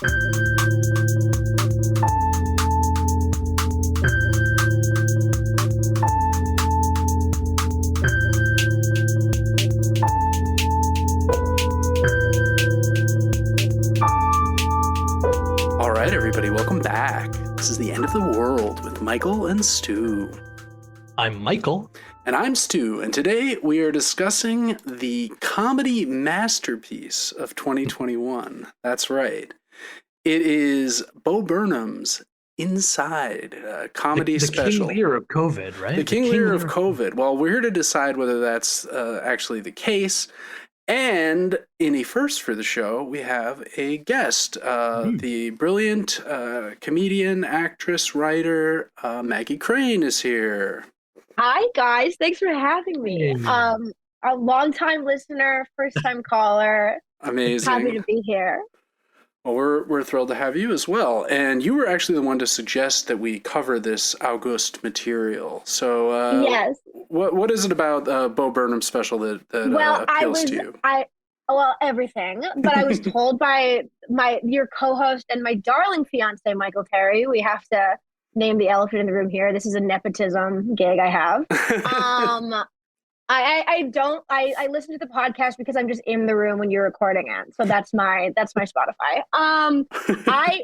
All right, everybody, welcome back. This is The End of the World with Michael and Stu. I'm Michael. And I'm Stu, and today we are discussing the comedy masterpiece of 2021. That's right. It is Bo Burnham's Inside, comedy special. The King Lear of COVID, right? The King Lear of COVID. Well, we're here to decide whether that's actually the case. And in a first for the show, we have a guest, the brilliant comedian, actress, writer, Maggie Crane is here. Hi, guys. Thanks for having me. A long-time listener, first-time caller. Amazing. Happy to be here. Well, we're thrilled to have you as well. And you were actually the one to suggest that we cover this August material. So yes. What is it about Bo Burnham's special that appeals to you? Everything. But I was told by your co-host and my darling fiance, Michael Terry, we have to name the elephant in the room here. This is a nepotism gig I have. I listen to the podcast because I'm just in the room when you're recording it. So that's my Spotify.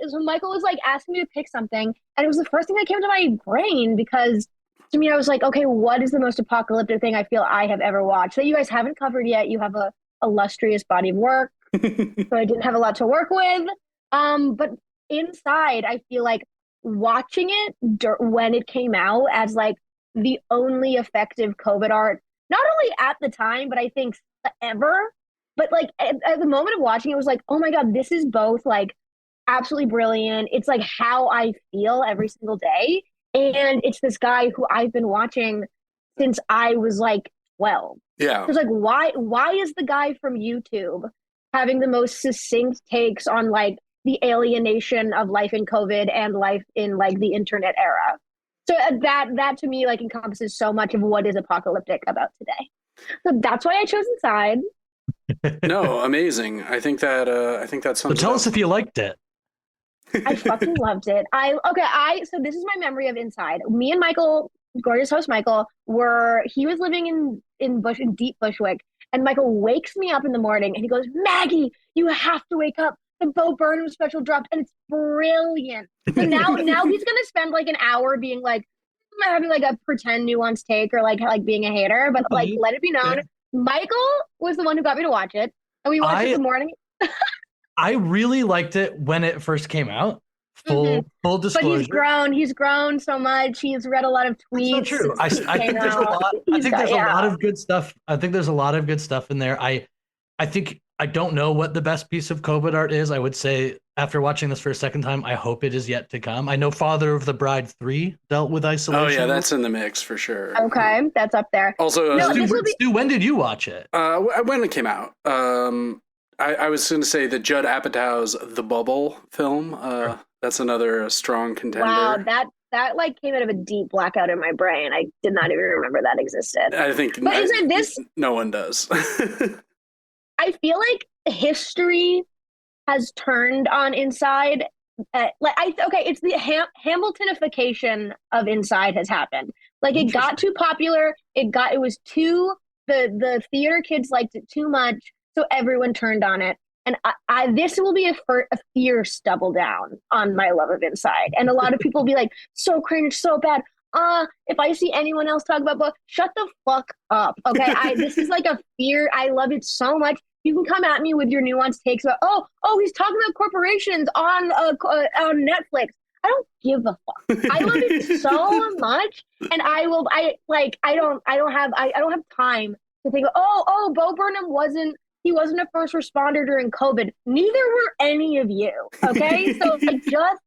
So Michael was like asking me to pick something, and it was the first thing that came to my brain because to me I was like, okay, what is the most apocalyptic thing I feel I have ever watched that you guys haven't covered yet? You have a illustrious body of work, so I didn't have a lot to work with. But Inside, I feel like watching it when it came out as like the only effective COVID art, not only at the time, but I think ever. But like at the moment of watching it was like, oh my God, this is both like absolutely brilliant. It's like how I feel every single day. And it's this guy who I've been watching since I was like 12. Yeah. It's like, why is the guy from YouTube having the most succinct takes on like the alienation of life in COVID and life in like the internet era? So that to me like encompasses so much of what is apocalyptic about today. So that's why I chose Inside. No, amazing. I think that sums So tell us if you liked it. I fucking loved it. So this is my memory of Inside. Me and Michael, gorgeous host Michael, he was living in deep Bushwick, and Michael wakes me up in the morning and he goes, Maggie, you have to wake up. The Bo Burnham special dropped and it's brilliant. So now he's gonna spend like an hour being like having like a pretend nuanced take or like being a hater, but like let it be known, Michael was the one who got me to watch it, and we watched it in the morning. I really liked it when it first came out. Full disclosure. But he's grown so much. He's read a lot of tweets. That's so true. I think there's a lot. I think there's a lot of good stuff. I think there's a lot of good stuff in there. I think I don't know what the best piece of COVID art is. I would say after watching this for a second time, I hope it is yet to come. I know Father of the Bride 3 dealt with isolation. Oh yeah, that's in the mix for sure. Okay, that's up there. Also, Stu, when did you watch it? When it came out. I was going to say the Judd Apatow's The Bubble film. That's another strong contender. Wow, that like came out of a deep blackout in my brain. I did not even remember that existed. I think, but isn't this? No one does. I feel like history has turned on Inside. It's the Hamiltonification of Inside has happened. Like it got too popular. The theater kids liked it too much, so everyone turned on it. And this will be a fierce double down on my love of Inside. And a lot of people will be like, so cringe, so bad. If I see anyone else talk about book, shut the fuck up. Okay. This is like a fear. I love it so much. You can come at me with your nuanced takes about, he's talking about corporations on Netflix. I don't give a fuck. I love it so much. And I don't have time to think, Bo Burnham wasn't a first responder during COVID. Neither were any of you. Okay. So just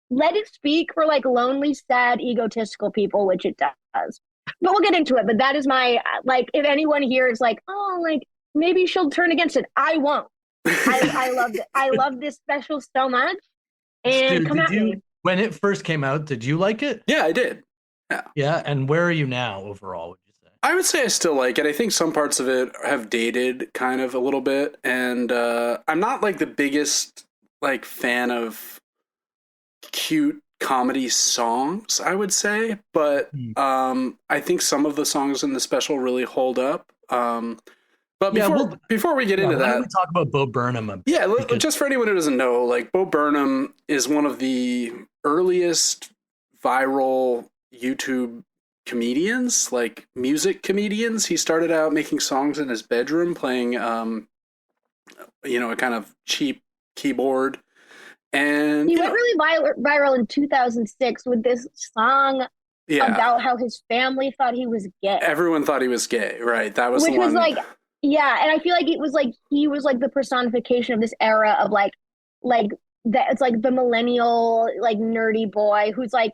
let it speak for like lonely, sad, egotistical people, which it does. But we'll get into it. But that is my, if anyone here is like, maybe she'll turn against it. I won't. I loved it. I love this special so much. And come at me. When it first came out, did you like it? Yeah, I did. Yeah. Yeah. And where are you now overall, would you say? I would say I still like it. I think some parts of it have dated kind of a little bit. And I'm not like the biggest like fan of cute comedy songs, I would say, but I think some of the songs in the special really hold up. But before we get into why that, don't we talk about Bo Burnham a bit? yeah, just for anyone who doesn't know, like Bo Burnham is one of the earliest viral YouTube comedians, like music comedians. He started out making songs in his bedroom, playing, a kind of cheap keyboard. And he went really viral in 2006 with this song about how his family thought he was gay. Everyone thought he was gay, right? That was Which the one. Was like, yeah, and I feel like it was like he was like the personification of this era of like that. It's like the millennial, like nerdy boy who's like,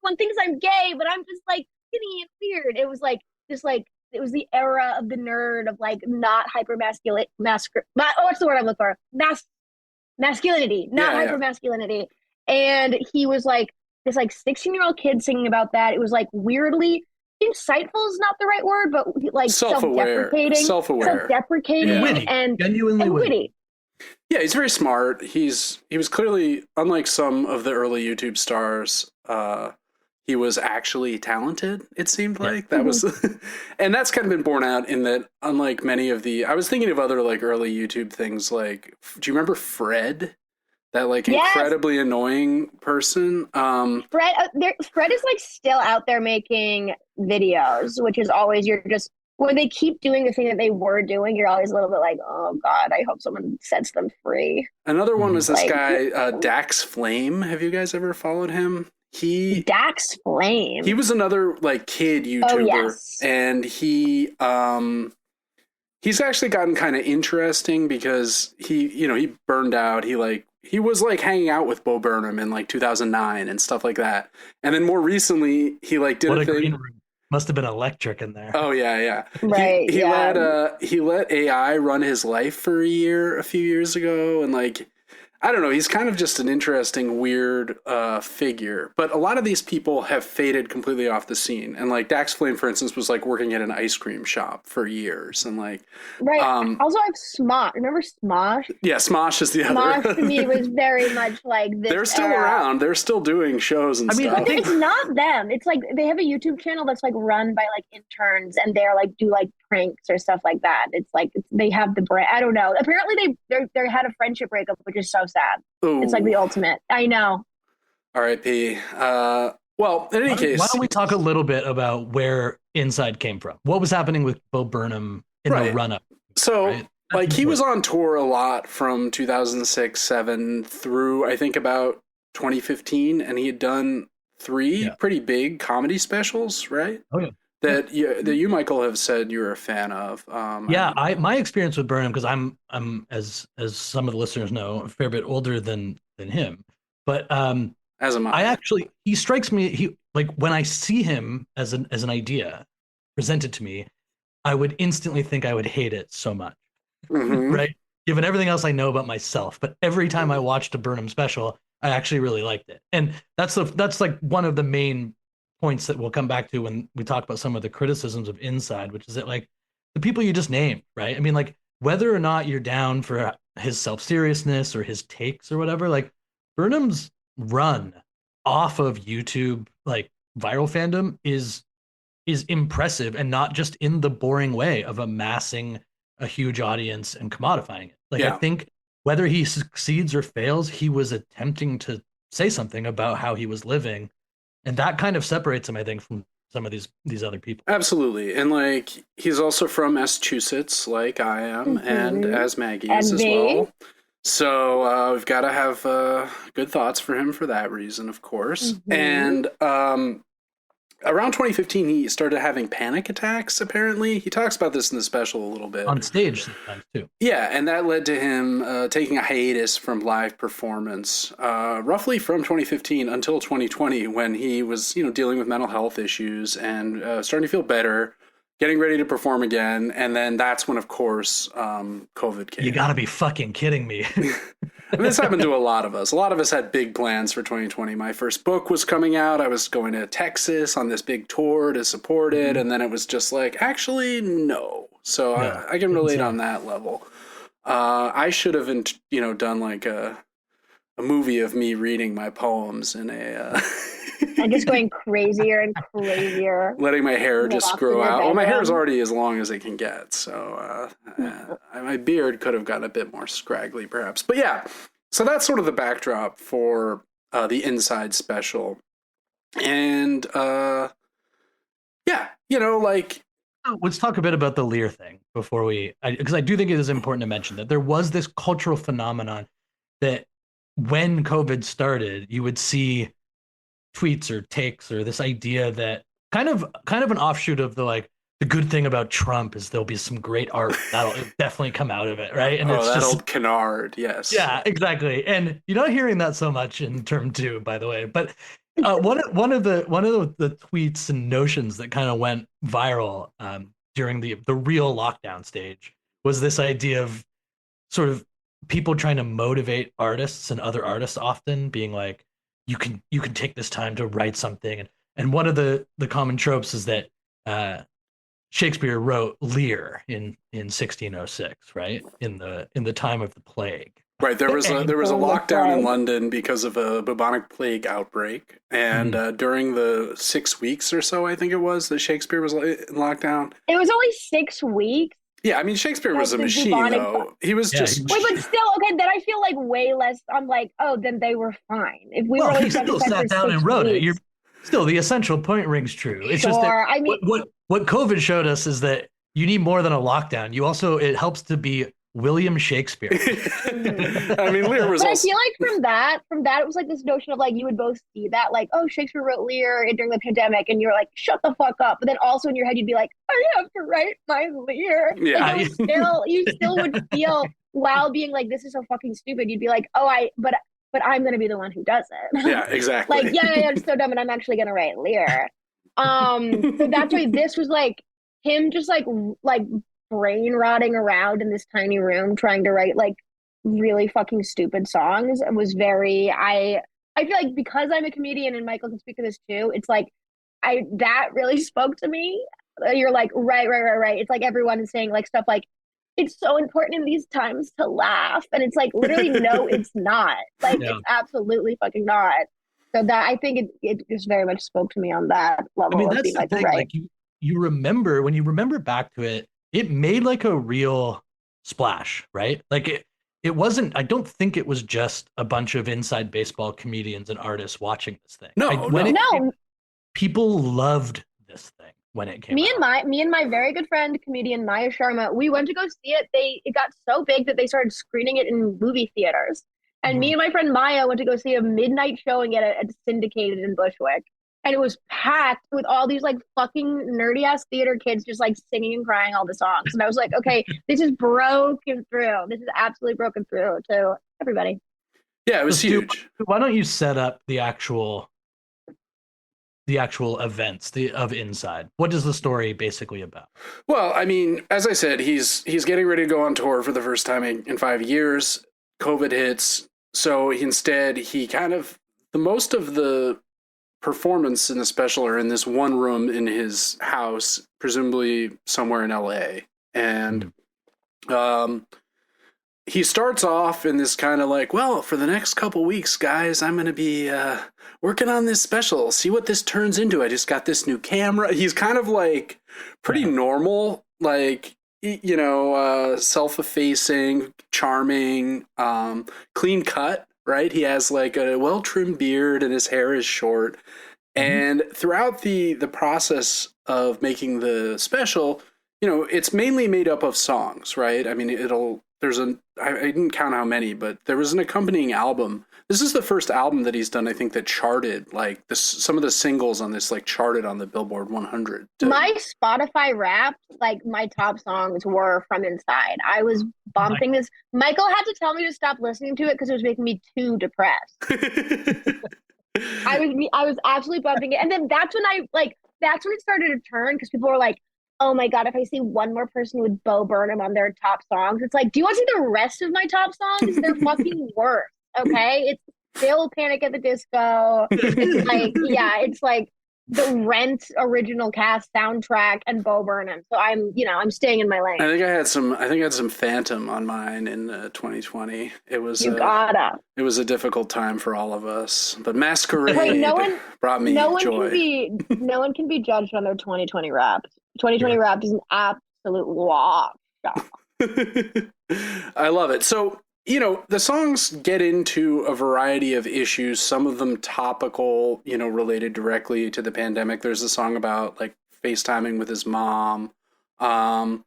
everyone thinks I'm gay, but I'm just like skinny and weird. It was like just like it was the era of the nerd of like not hyper masculine, what's the word I'm looking for? Masculinity, not hyper masculinity. And he was like this like 16-year-old kid singing about that. It was like weirdly insightful is not the right word, but like self-deprecating, and genuinely witty. Yeah, he's very smart. He was clearly, unlike some of the early YouTube stars, he was actually talented, it seemed like. That was and that's kind of been borne out in that, unlike many of I was thinking of other like early YouTube things, like, do you remember Fred? That like incredibly annoying person. Fred is like still out there making videos, which is always when they keep doing the thing that they were doing, you're always a little bit like, oh God, I hope someone sets them free. Another one was this guy, Dax Flame. Have you guys ever followed him? Dax Flame. He was another like kid YouTuber, and he's actually gotten kind of interesting because he burned out. He was like hanging out with Bo Burnham in like 2009 and stuff like that. And then more recently, he like did a thing. Green room. Must have been electric in there. Oh yeah. Right. He let AI run his life for a few years ago, and like, I don't know, he's kind of just an interesting, weird figure. But a lot of these people have faded completely off the scene. And like Dax Flame, for instance, was like working at an ice cream shop for years. And like, right. Also, I have Smosh. Remember Smosh? Yeah, Smosh is the other. Smosh to me was very much like this. They're still around. They're still doing shows and stuff. I think it's not them. It's like they have a YouTube channel that's like run by like interns, and they're like do like pranks or stuff like that. It's like they have the brand. I don't know. Apparently they had a friendship breakup, which is so sad. Ooh. It's like the ultimate. I know. R.I.P. Well, in any case, why don't we talk a little bit about where Inside came from? What was happening with Bo Burnham in the run-up? So, like, he was on tour a lot from 2006, 7 through I think about 2015, and he had done 3 pretty big comedy specials, right? Oh yeah. That you, Michael, have said you're a fan of. My experience with Burnham, because I'm as some of the listeners know, a fair bit older than him, but as am I. He strikes me. He like when I see him as an idea presented to me, I would instantly think I would hate it so much, right? Given everything else I know about myself, but every time I watched a Burnham special, I actually really liked it, and that's like one of the main points that we'll come back to when we talk about some of the criticisms of Inside, which is that like the people you just named, right? I mean, like whether or not you're down for his self-seriousness or his takes or whatever, like Burnham's run off of YouTube, like viral fandom is impressive, and not just in the boring way of amassing a huge audience and commodifying it. Like I think whether he succeeds or fails, he was attempting to say something about how he was living. And that kind of separates him, I think, from some of these other people. Absolutely. And like he's also from Massachusetts, like I am, and as Maggie is as well. So we've got to have good thoughts for him for that reason, of course. And around 2015, he started having panic attacks, apparently. He talks about this in the special a little bit. On stage sometimes, too. Yeah, and that led to him taking a hiatus from live performance, roughly from 2015 until 2020, when he was, dealing with mental health issues and starting to feel better, getting ready to perform again. And then that's when, of course, COVID came. You gotta be fucking kidding me. I mean, this happened to a lot of us. A lot of us had big plans for 2020. My first book was coming out. I was going to Texas on this big tour to support it. And then it was just like, actually, no. So I can relate on that level. I should have, done like a a movie of me reading my poems in a And just going crazier and crazier. letting my hair just Locked grow in your out. Well, my hair is bedroom. already as long as it can get, so my beard could have gotten a bit more scraggly, perhaps. But yeah, so that's sort of the backdrop for the Inside special, and yeah, you know, like. Let's talk a bit about the Lear thing before because I do think it is important to mention that there was this cultural phenomenon that when COVID started, you would see tweets or takes or this idea that kind of an offshoot of the good thing about Trump is there'll be some great art that'll definitely come out of it, right? And Oh, it's that just old canard, yes. yeah, exactly. And you're not hearing that so much in term 2, by the way. But one of the tweets and notions that kind of went viral during the real lockdown stage was this idea of sort of people trying to motivate artists and other artists, often being like, you can take this time to write something. And one of the common tropes is that Shakespeare wrote Lear in 1606, right? In the time of the plague. Right, there was a lockdown in London because of a bubonic plague outbreak, and during the 6 weeks or so, I think it was, that Shakespeare was in lockdown. It was only 6 weeks. Yeah, I mean, Shakespeare was a machine, though. He was just... Wait, but still, okay, then I feel like way less... I'm like, oh, then they were fine. If we he still sat down and wrote it. You're still, the essential point rings true. It's just that I mean, what COVID showed us is that you need more than a lockdown. You also, it helps to be William Shakespeare. I mean, Lear was but also... I feel like from that, it was like this notion of like, you would both see that, like, oh, Shakespeare wrote Lear during the pandemic, and you're like, shut the fuck up. But then also in your head, you'd be like, I have to write my Lear. Yeah. Like, you still would feel, while being like, this is so fucking stupid, you'd be like, oh, but I'm going to be the one who does it. Yeah, exactly. Like, yeah, it's so dumb, and I'm actually going to write Lear. So that's why this was like him just like brain rotting around in this tiny room trying to write like really fucking stupid songs. It was very, I feel like because I'm a comedian, and Michael can speak to this too, it's like that really spoke to me. You're like, right. It's like everyone is saying like stuff like, it's so important in these times to laugh, and it's like, literally, no, it's not. Like, it's absolutely fucking not. So that, I think it just very much spoke to me on that level. I mean, that's the thing. Right. Like you remember, when you remember back to it, it made like a real splash, right? Like it wasn't, I don't think it was just a bunch of inside baseball comedians and artists watching this thing. No. People loved this thing when it came out. Me and my very good friend, comedian Maya Sharma, we went to go see it. It got so big that they started screening it in movie theaters. And me and my friend Maya went to go see a midnight showing at Syndicated in Bushwick. And it was packed with all these like fucking nerdy ass theater kids just like singing and crying all the songs. And I was like, okay, this is broken through. This is absolutely broken through to everybody. Yeah, it was huge. Why don't you set up the actual events of Inside? What is the story basically about? Well, I mean, as I said, he's getting ready to go on tour for the first time in 5 years. COVID hits, so most of the performance in the special are in this one room in his house, presumably somewhere in LA. And he starts off in this kind of like, well, for the next couple weeks, guys, I'm going to be working on this special. See what this turns into. I just got this new camera. He's kind of like pretty normal, like, you know, self-effacing, charming, clean cut, right? He has like a well-trimmed beard and his hair is short. And throughout the process of making the special, you know, it's mainly made up of songs, right? I mean, I didn't count how many, but there was an accompanying album. This is the first album that he's done, I think, that charted, like some of the singles on this, like charted on the Billboard 100. My Spotify Wrapped, like my top songs were from Inside. I was bumping this. Michael had to tell me to stop listening to it because it was making me too depressed. I was absolutely bumping it. And then that's when it started to turn, because people were like, oh my God, if I see one more person with Bo Burnham on their top songs, it's like, do you want to see the rest of my top songs? They're fucking worse. Okay. It's still Panic at the Disco. It's like, yeah, it's like, the Rent original cast soundtrack and Bo Burnham. So I'm staying in my lane. I think I had some Phantom on mine in 2020. It was it was a difficult time for all of us, but Masquerade brought me joy. No one can be judged on their 2020 Wrapped. 2020 Wrapped is an absolute wash. I love it. So, the songs get into a variety of issues, some of them topical, related directly to the pandemic. There's a song about like FaceTiming with his mom. The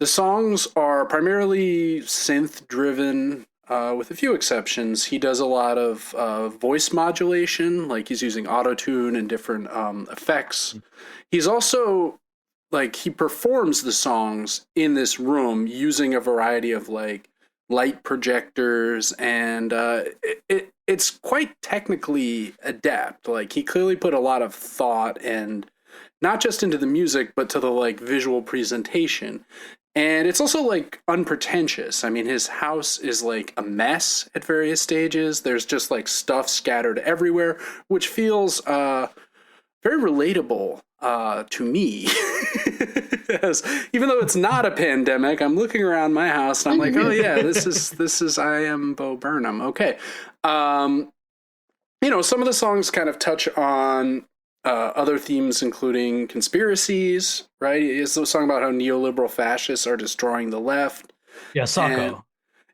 songs are primarily synth driven, with a few exceptions. He does a lot of voice modulation, like he's using auto-tune and different effects. He's also he performs the songs in this room using a variety of like light projectors, and it's quite technically adept. Like he clearly put a lot of thought and not just into the music, but to the like visual presentation. And it's also like unpretentious. I mean, his house is like a mess at various stages. There's just like stuff scattered everywhere, which feels very relatable to me. As, even though it's not a pandemic, I'm looking around my house and I'm like, oh yeah, this is I am Bo Burnham. Okay. Some of the songs kind of touch on other themes, including conspiracies, right? It's a song about how neoliberal fascists are destroying the left. Yeah, Sacco.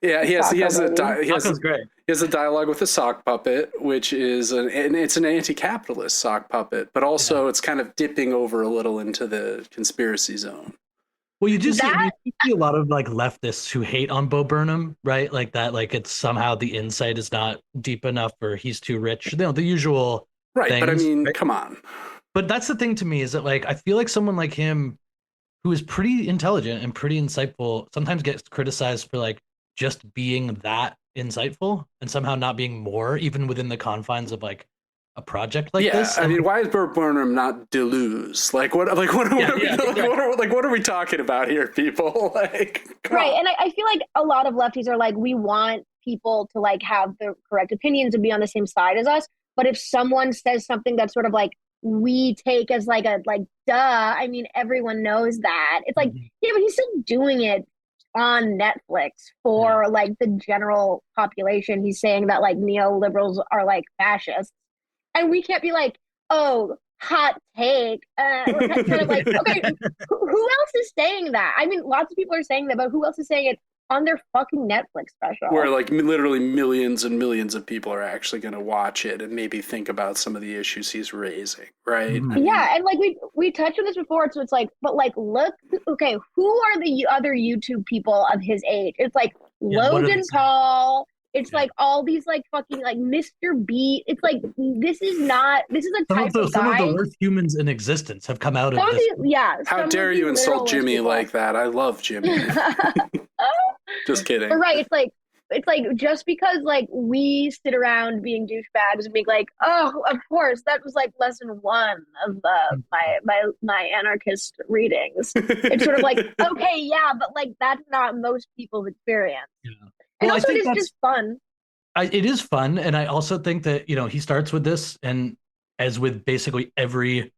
Yeah, he has a dialogue with a sock puppet, which is it's an anti-capitalist sock puppet, but also it's kind of dipping over a little into the conspiracy zone. Well, you see a lot of like leftists who hate on Bo Burnham, right? Like that, like it's somehow the insight is not deep enough or he's too rich. The usual things, but I mean, right? Come on. But that's the thing to me is that like I feel like someone like him, who is pretty intelligent and pretty insightful, sometimes gets criticized for like just being that insightful and somehow not being more, even within the confines of like a project like this. I mean, why is Bo Burnham not Deleuze? What are we talking about here, people? Right. And I feel like a lot of lefties are like, we want people to like have the correct opinions and be on the same side as us. But if someone says something that's sort of like we take as like duh, I mean, everyone knows that. It's like, yeah, but he's still doing it on Netflix for like the general population. He's saying that like neoliberals are like fascists, and we can't be like, oh, hot take. We're kind of like, okay, who else is saying that? I mean, lots of people are saying that, but who else is saying it on their fucking Netflix special? Where like literally millions and millions of people are actually going to watch it and maybe think about some of the issues he's raising, right? Yeah, and like we touched on this before, so it's like, but like, look, okay, who are the other YouTube people of his age? It's like Logan Paul. It's like all these like fucking like Mr. Beat. It's like this is a type of guy. Some of the worst humans in existence have come out of this. How dare you insult Jimmy like that? I love Jimmy. Just kidding. But right, it's like just because like we sit around being douchebags and being like, oh, of course, that was like lesson one of my anarchist readings. It's sort of like, okay, yeah, but like that's not most people's experience. Yeah. And also, it's just fun. It is fun, and I also think that he starts with this, and as with basically every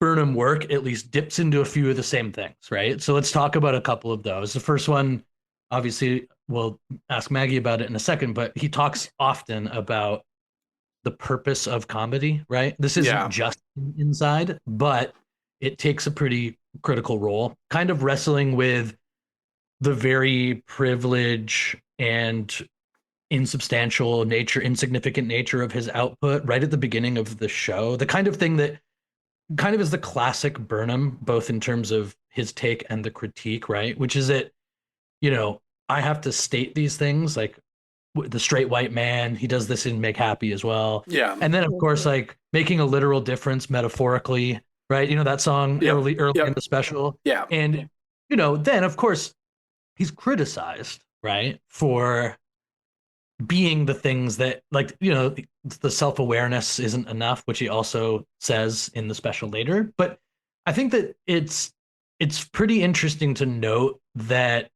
Burnham work, at least dips into a few of the same things, right? So let's talk about a couple of those. The first one, obviously, we'll ask Maggie about it in a second, but he talks often about the purpose of comedy, right? This isn't just inside, but it takes a pretty critical role, kind of wrestling with the very privilege and insignificant nature of his output right at the beginning of the show. The kind of thing that kind of is the classic Burnham, both in terms of his take and the critique, right? Which is that, I have to state these things like the straight white man. He does this in Make Happy as well. Yeah. And then, of course, like making a literal difference metaphorically, right? That song early in the special. Yeah. And, then, of course, he's criticized, right, for being the things that, like, the self-awareness isn't enough, which he also says in the special later. But I think that it's pretty interesting to note that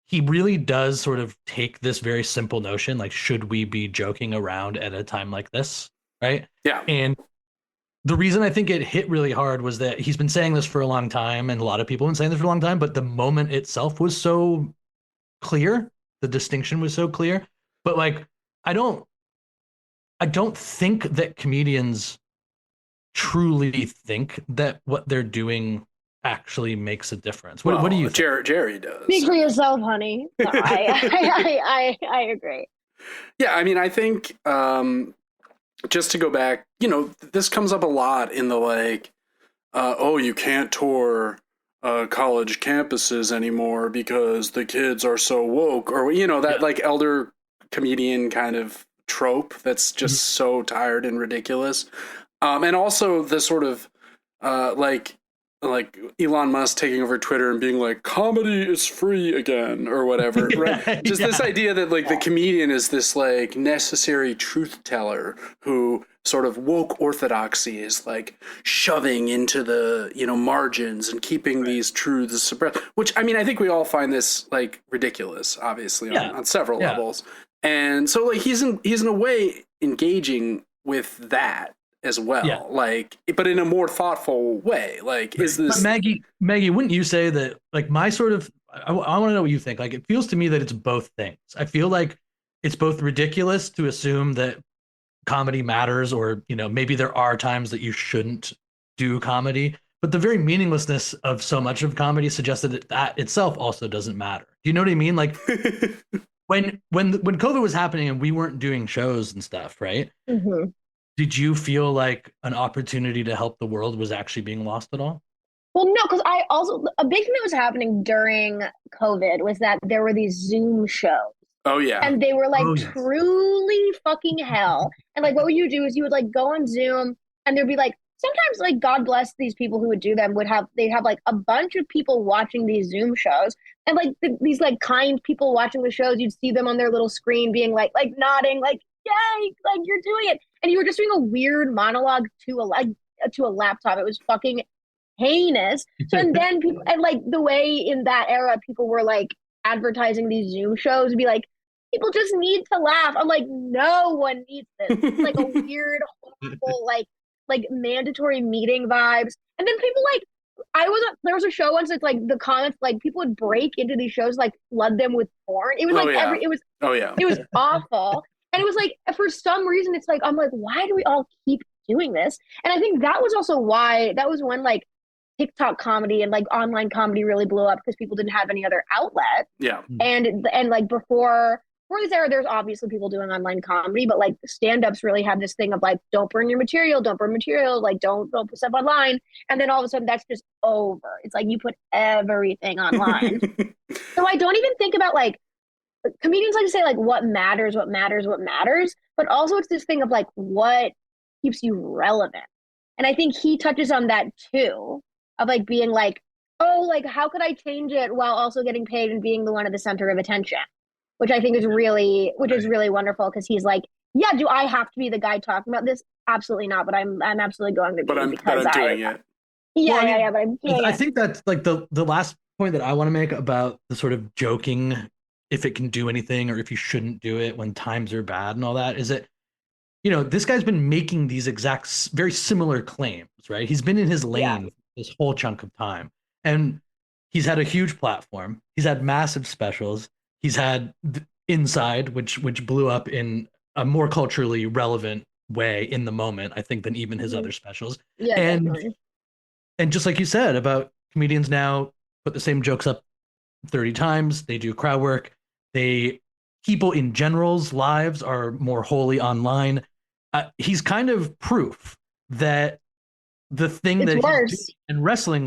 he really does sort of take this very simple notion, like, should we be joking around at a time like this, right? Yeah. And the reason I think it hit really hard was that he's been saying this for a long time, and a lot of people have been saying this for a long time, but the moment itself was so clear. The distinction was so clear. But like, I don't think that comedians truly think that what they're doing actually makes a difference. What do you think? Jerry does. Speak for yourself, honey. No, I agree. Yeah, I mean, I think just to go back, this comes up a lot in the like, oh, you can't tour college campuses anymore because the kids are so woke, or that like elder comedian kind of trope that's just so tired and ridiculous. And also the sort of like Elon Musk taking over Twitter and being like, comedy is free again, or whatever, right? Just this idea that like the comedian is this like necessary truth teller who sort of woke orthodoxy is like shoving into the margins and keeping these truths suppressed. Which, I mean, I think we all find this like ridiculous, obviously, on several levels. And so like he's in a way engaging with that as well, like, but in a more thoughtful way. Like, is this but Maggie, wouldn't you say that like my sort of I want to know what you think. Like, it feels to me that it's both things. I feel like it's both ridiculous to assume that comedy matters, or maybe there are times that you shouldn't do comedy, but the very meaninglessness of so much of comedy suggests that itself also doesn't matter. Do you know what I mean? Like when COVID was happening and we weren't doing shows and stuff, right? Mm-hmm. Did you feel like an opportunity to help the world was actually being lost at all? Well, no, because I also, a big thing that was happening during COVID was that there were these Zoom shows. Oh yeah. And they were like truly fucking hell. And like what would you do is you would like go on Zoom and there'd be like sometimes like God bless these people who would do them they'd have like a bunch of people watching these Zoom shows, and like these like kind people watching the shows, you'd see them on their little screen being like nodding like, yay, like you're doing it. And you were just doing a weird monologue to a laptop. It was fucking heinous. So and then people, and like the way in that era people were like advertising these Zoom shows would be like, people just need to laugh. I'm like, no one needs this. It's like a weird, horrible, like mandatory meeting vibes. And then people like, there was a show once. It's like the comments, like people would break into these shows, like flood them with porn. It was it was awful. And it was like, for some reason, it's like, I'm like, why do we all keep doing this? And I think that was also why, that was when like TikTok comedy and like online comedy really blew up, because people didn't have any other outlet. Yeah. And like before this era, there's obviously people doing online comedy, but like stand-ups really had this thing of like, don't burn material, like don't put stuff online. And then all of a sudden that's just over. It's like you put everything online. So I don't even think about like, comedians like to say like what matters, but also it's this thing of like what keeps you relevant. And I think he touches on that too, of like being like, oh, like how could I change it while also getting paid and being the one at the center of attention, which I think is really wonderful, because he's like, yeah, do I have to be the guy talking about this? Absolutely not, but I'm absolutely going to be, but I'm doing it. Yeah, but I'm doing I think that's like the last point that I want to make about the sort of joking if it can do anything or if you shouldn't do it when times are bad and all that, is that this guy's been making these exact very similar claims, right? He's been in his lane this whole chunk of time, and he's had a huge platform. He's had massive specials. He's had Inside, which blew up in a more culturally relevant way in the moment, I think, than even his other specials. Yeah, definitely. And just like you said about comedians now put the same jokes up 30 times. They do crowd work. People in general's lives are more wholly online. He's kind of proof that the thing it's that worse. he's doing and wrestling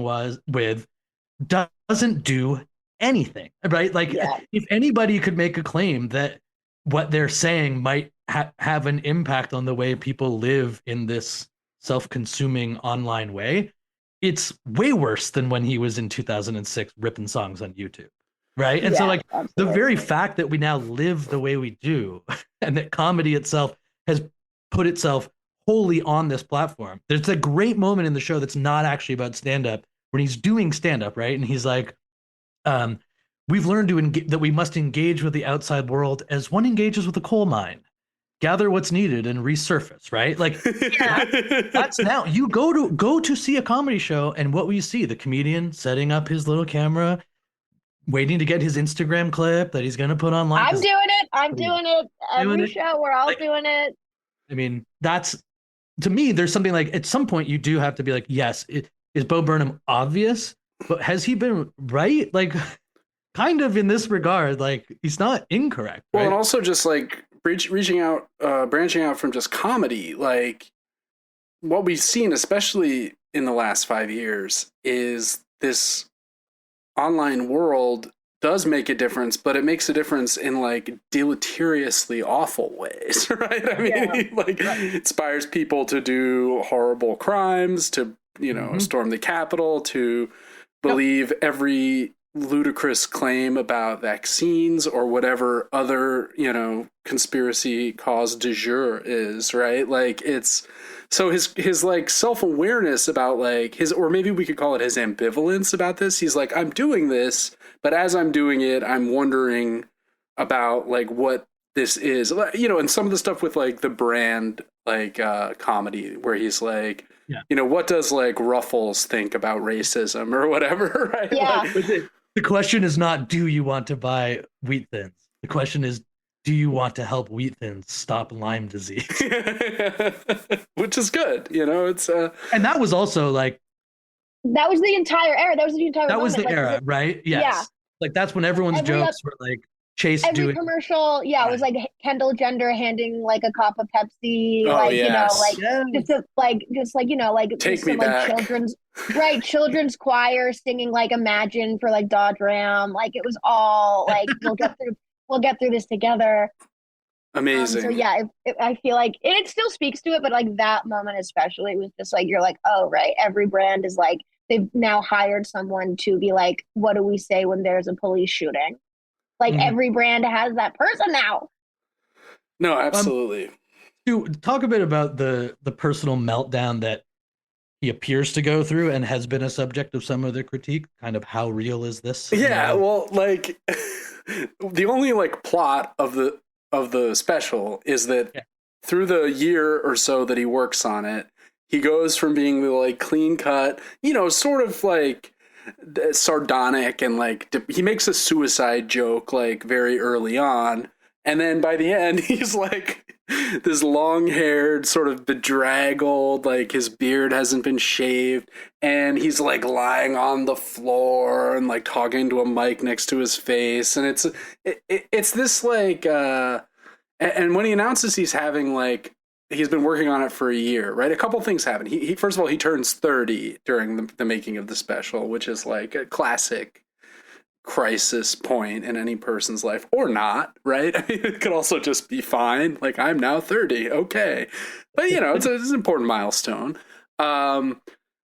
doesn't do anything, right? Like if anybody could make a claim that what they're saying might have an impact on the way people live in this self-consuming online way, it's way worse than when he was in 2006 ripping songs on YouTube. Right. And so like absolutely. The very fact that we now live the way we do and that comedy itself has put itself wholly on this platform. There's a great moment in the show that's not actually about stand-up when he's doing stand-up, right? And he's like, we've learned that we must engage with the outside world as one engages with a coal mine. gather what's needed and resurface, right? Like that's now you go to see a comedy show, and what will you see? The comedian setting up his little camera, waiting to get his Instagram clip that he's gonna put online. I'm doing it. Every show, we're all doing it. I mean, that's, to me, there's something like, at some point you do have to be like, yes, is Bo Burnham obvious, but has he been right? Like, kind of in this regard, like, he's not incorrect. Well, right? and also just like branching out from just comedy, like what we've seen, especially in the last 5 years, is this online world does make a difference, but it makes a difference in like deleteriously awful ways, right? I mean, like inspires people to do horrible crimes, to, you know, storm the Capitol, to believe every ludicrous claim about vaccines or whatever other, you know, conspiracy cause du jour is, right? Like it's, so his like self-awareness about like his, or maybe we could call it his ambivalence about this. He's like, I'm doing this, but as I'm doing it, I'm wondering about like what this is, you know, and some of the stuff with like the brand, like comedy, where he's like, you know, what does like Ruffles think about racism or whatever, right? Yeah. Like, the question is not, do you want to buy Wheat Thins? The question is, do you want to help Wheat Thins stop Lyme disease? Which is good, you know. It's and that was also like, that was the entire era. That was the entire. That moment. was the like, era, right? Yes. Yeah. Like that's when everyone's jokes were like Chase every doing commercial. Yeah, it was like Kendall Jenner handing like a cup of Pepsi, like you know, like just like you know, like Take some me like back. children's choir singing like Imagine for like Dodge Ram. Like it was all like we'll get through this together. Amazing. So yeah, I feel like it still speaks to it, but like that moment especially, it was just like you're like, oh right, every brand is like they've now hired someone to be like, what do we say when there's a police shooting? Like every brand has that person now. No, absolutely. To talk a bit about the personal meltdown that he appears to go through and has been a subject of some of the critique. Kind of how real is this? Yeah, well, like the only like plot of the special is that through the year or so that he works on it, he goes from being the like clean cut, you know, sort of like sardonic and like he makes a suicide joke like very early on, and then by the end he's like this long-haired, sort of bedraggled, like his beard hasn't been shaved, and he's like lying on the floor and like talking to a mic next to his face, and it's this like and when he announces he's having like he's been working on it for a year, right? A couple things happen. He first of all, he turns 30 during the making of the special, which is like a classic crisis point in any person's life, or not, right? I mean, it could also just be fine. Like, I'm now 30. Okay. But, you know, it's an important milestone. But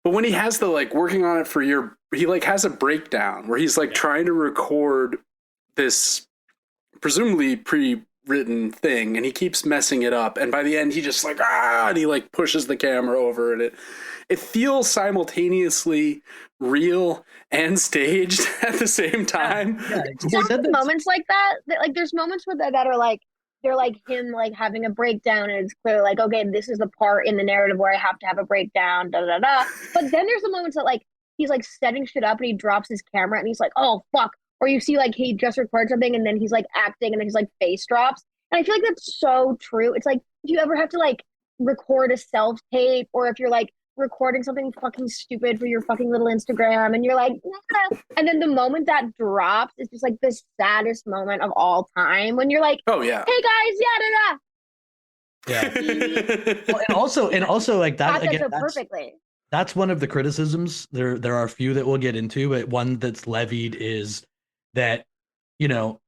when he has the, like, working on it for a year, he, like, has a breakdown where he's, like, trying to record this presumably pre-written thing, and he keeps messing it up. And by the end, he just, like, and he, like, pushes the camera over, and it feels simultaneously real and staged at the same time. There's moments like that. Like there's moments with that are like they're like him like having a breakdown, and it's clear like, okay, this is the part in the narrative where I have to have a breakdown. Da da da. But then there's the moments that like he's like setting shit up and he drops his camera and he's like, oh fuck. Or you see like he just recorded something and then he's like acting and then his like face drops. And I feel like that's so true. It's like, do you ever have to like record a self tape, or if you're like recording something fucking stupid for your fucking little Instagram and you're like, nah. And then the moment that drops, it's just like the saddest moment of all time when you're like, oh yeah, hey guys, well, and also like that again, so perfectly. That's one of the criticisms. There are a few that we'll get into, but one that's levied is that, you know,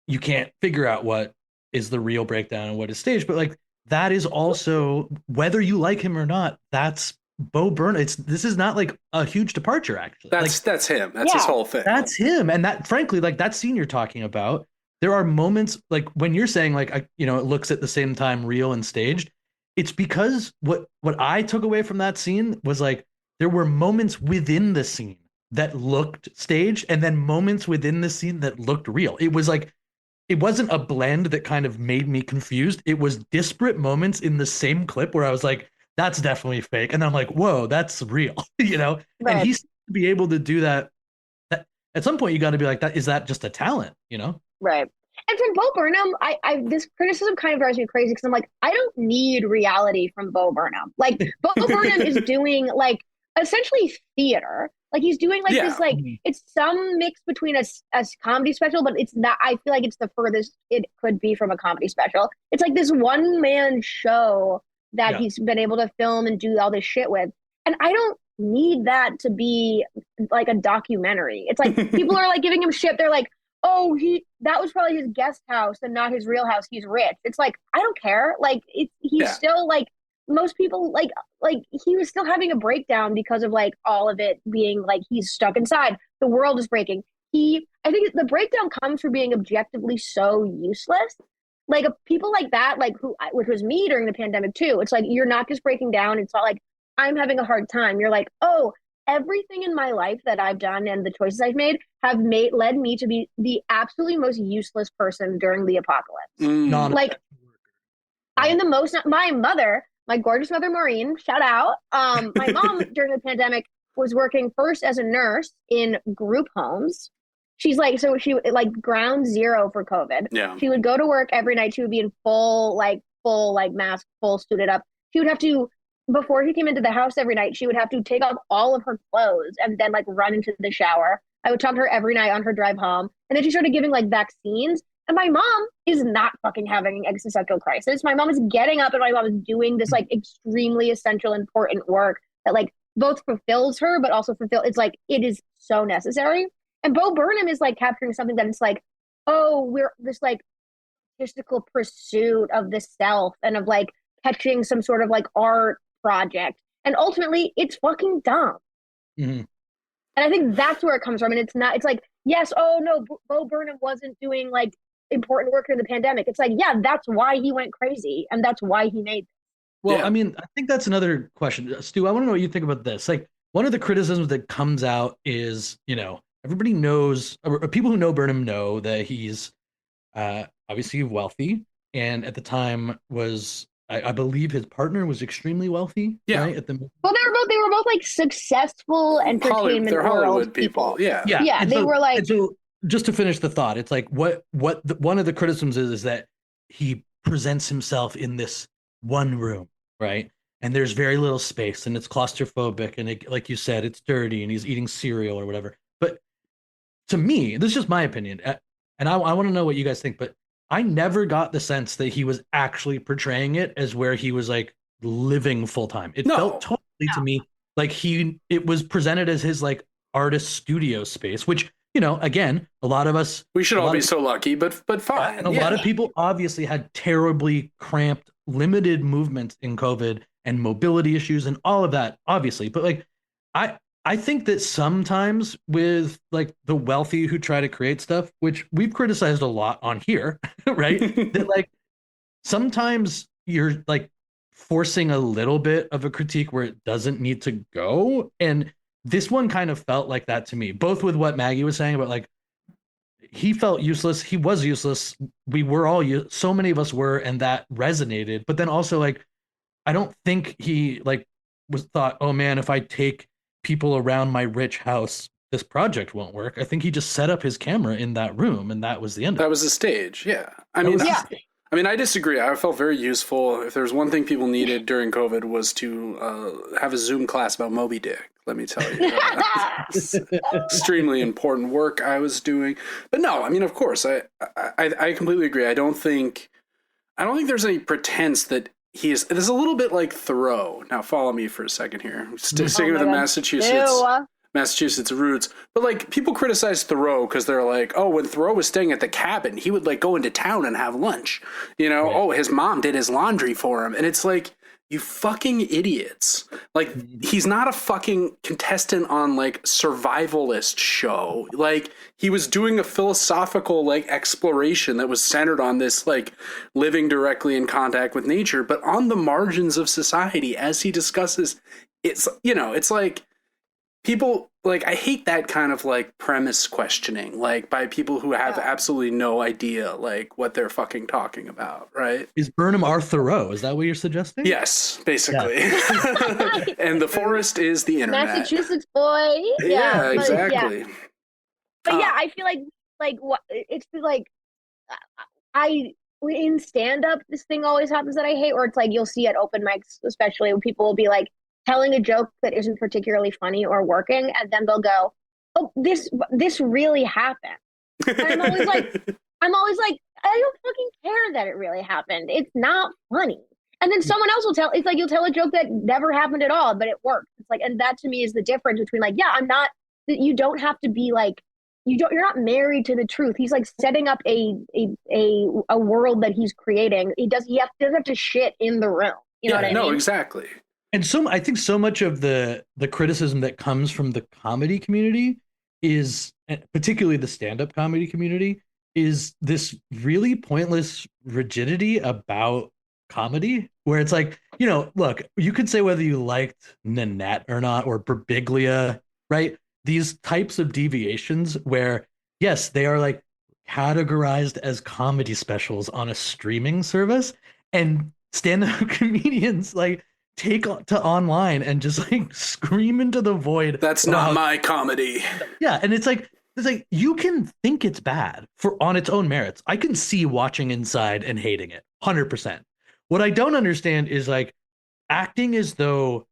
you can't figure out what is the real breakdown and what is staged, but like that is also, whether you like him or not, that's Bo Burnham. This is not like a huge departure, actually. That's him. That's his whole thing. That's him. And that, frankly, like that scene you're talking about, there are moments like when you're saying like, you know, it looks at the same time real and staged. It's because what I took away from that scene was like there were moments within the scene that looked staged, and then moments within the scene that looked real. It was like it wasn't a blend that kind of made me confused. It was disparate moments in the same clip where I was like, that's definitely fake. And then I'm like, whoa, that's real, you know? And Right. he's to be able to do that. At some point, you got to be like, that is that just a talent, you know? Right. And from Bo Burnham, I this criticism kind of drives me crazy because I'm like, I don't need reality from Bo Burnham. Like, Bo Burnham is doing like essentially theater. Like he's doing like this, like it's some mix between a comedy special, but it's not. I feel like it's the furthest it could be from a comedy special. It's like this one man show that he's been able to film and do all this shit with, and I don't need that to be like a documentary. It's like people are like giving him shit. They're like, oh, that was probably his guest house and not his real house. He's rich. It's like, I don't care. Like he's still like most people like he was still having a breakdown because of like all of it being like he's stuck inside. The world is breaking. I think the breakdown comes from being objectively so useless. Like people like that, like which was me during the pandemic too. It's like you're not just breaking down. It's not like I'm having a hard time. You're like, oh, everything in my life that I've done and the choices I've made have led me to be the absolutely most useless person during the apocalypse. Like I am the most, my gorgeous mother, Maureen, shout out. My mom during the pandemic was working first as a nurse in group homes. She's like, so she like ground zero for COVID. Yeah. She would go to work every night. She would be in full mask, full suited up. She would have to, before he came into the house every night, she would have to take off all of her clothes and then like run into the shower. I would talk to her every night on her drive home. And then she started giving like vaccines. And my mom is not fucking having an existential crisis. My mom is getting up and my mom is doing this like extremely essential, important work that like both fulfills her, but also it's like, it is so necessary. And Bo Burnham is like capturing something that it's like, oh, we're this like statistical pursuit of the self and of like catching some sort of like art project. And ultimately it's fucking dumb. Mm-hmm. And I think that's where it comes from. And it's not, it's like, yes, oh no, Bo Burnham wasn't doing like important work in the pandemic. It's like, yeah, that's why he went crazy. And that's why he made this. Well, I mean, I think that's another question. Stu, I want to know what you think about this. Like, one of the criticisms that comes out is, you know, everybody knows, or people who know Burnham know that he's obviously wealthy. And at the time was, I believe his partner was extremely wealthy. Yeah. Right? Well, they were both like successful entertainment they're Hollywood world people. Yeah. Yeah. They were like, so just to finish the thought, it's like one of the criticisms is that he presents himself in this one room, right? And there's very little space and it's claustrophobic and it, like you said, it's dirty and he's eating cereal or whatever. But to me, this is just my opinion. And I want to know what you guys think, but I never got the sense that he was actually portraying it as where he was like living full time. It felt totally to me like it was presented as his like artist studio space, which, you know, again, a lot of us, we should all be so lucky, but fine. And a lot of people obviously had terribly cramped, limited movement in COVID and mobility issues and all of that, obviously. But like, I think that sometimes with like the wealthy who try to create stuff, which we've criticized a lot on here, right? That like sometimes you're like forcing a little bit of a critique where it doesn't need to go. And this one kind of felt like that to me, both with what Maggie was saying about like, he felt useless. He was useless. We were all, so many of us were, and that resonated. But then also like, I don't think he like was thought, oh man, if I take people around my rich house, this project won't work. I think he just set up his camera in that room and that was the end of it. That was the stage. Yeah. I mean, I disagree. I felt very useful. If there's one thing people needed during COVID was to have a Zoom class about Moby Dick. Let me tell you, extremely important work I was doing. But no, I mean, of course, I completely agree. I don't think there's any pretense that there's a little bit like Thoreau. Now follow me for a second here. Sticking with the Massachusetts roots. But like people criticize Thoreau because they're like, oh, when Thoreau was staying at the cabin, he would like go into town and have lunch. You know, right. Oh, his mom did his laundry for him. And it's like, you fucking idiots. Like, he's not a fucking contestant on like Survivalist show. Like, he was doing a philosophical like exploration that was centered on this like living directly in contact with nature, but on the margins of society as he discusses. It's, you know, it's like people like, I hate that kind of like premise questioning, like by people who have absolutely no idea like what they're fucking talking about, right? Is Burnham our Thoreau? Is that what you're suggesting? Yes, basically. And the forest is the internet. Massachusetts boy. Yeah, exactly. But yeah, I feel like what it's like I in stand up this thing always happens that I hate, or it's like you'll see at open mics, especially when people will be like telling a joke that isn't particularly funny or working, and then they'll go, "Oh, this really happened." And I'm always like, I don't fucking care that it really happened. It's not funny. And then someone else will tell. It's like you'll tell a joke that never happened at all, but it works. It's like, and that to me is the difference between like, yeah, I'm not. You don't have to be like. You're not married to the truth. He's like setting up a world that he's creating. Doesn't have to shit in the room. You know what I mean? No, exactly. And I think so much of the criticism that comes from the comedy community is, particularly the stand-up comedy community, is this really pointless rigidity about comedy, where it's like, look, you could say whether you liked Nanette or not, or Birbiglia, right? These types of deviations where, yes, they are like categorized as comedy specials on a streaming service, and stand-up comedians like take to online and just like scream into the void. That's not my comedy. Yeah, and it's like you can think it's bad on its own merits. I can see watching Inside and hating it 100%. What I don't understand is like acting as though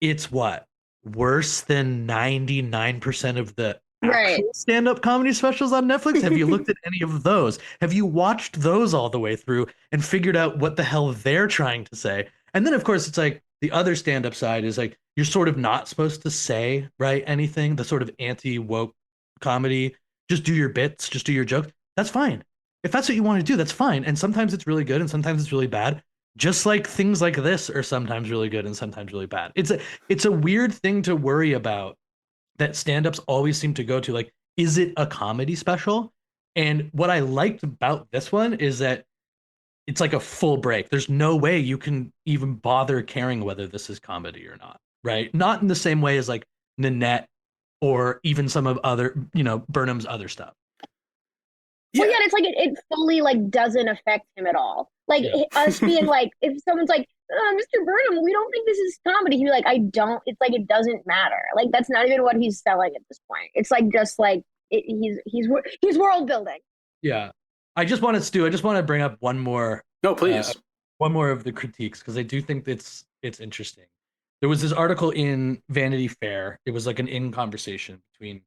it's worse than 99% of the actual stand-up comedy specials on Netflix. Have you looked at any of those? Have you watched those all the way through and figured out what the hell they're trying to say? And then of course it's like the other stand-up side is like you're sort of not supposed to say anything, the sort of anti-woke comedy, just do your bits, just do your joke. That's fine. If that's what you want to do, that's fine. And sometimes it's really good and sometimes it's really bad. Just like things like this are sometimes really good and sometimes really bad. It's a weird thing to worry about that stand-ups always seem to go to, like, is it a comedy special? And what I liked about this one is that it's like a full break. There's no way you can even bother caring whether this is comedy or not, right? Not in the same way as like Nanette or even some of other, Burnham's other stuff. Well, yeah, it's like it fully like doesn't affect him at all. Like us being like, if someone's like, Mr. Burnham, we don't think this is comedy. He'd be like, I don't. It's like it doesn't matter. Like that's not even what he's selling at this point. It's like just like he's world building. Yeah, I just want to bring up one more. No, please. One more of the critiques, because I do think it's interesting. There was this article in Vanity Fair. It was like an in-conversation between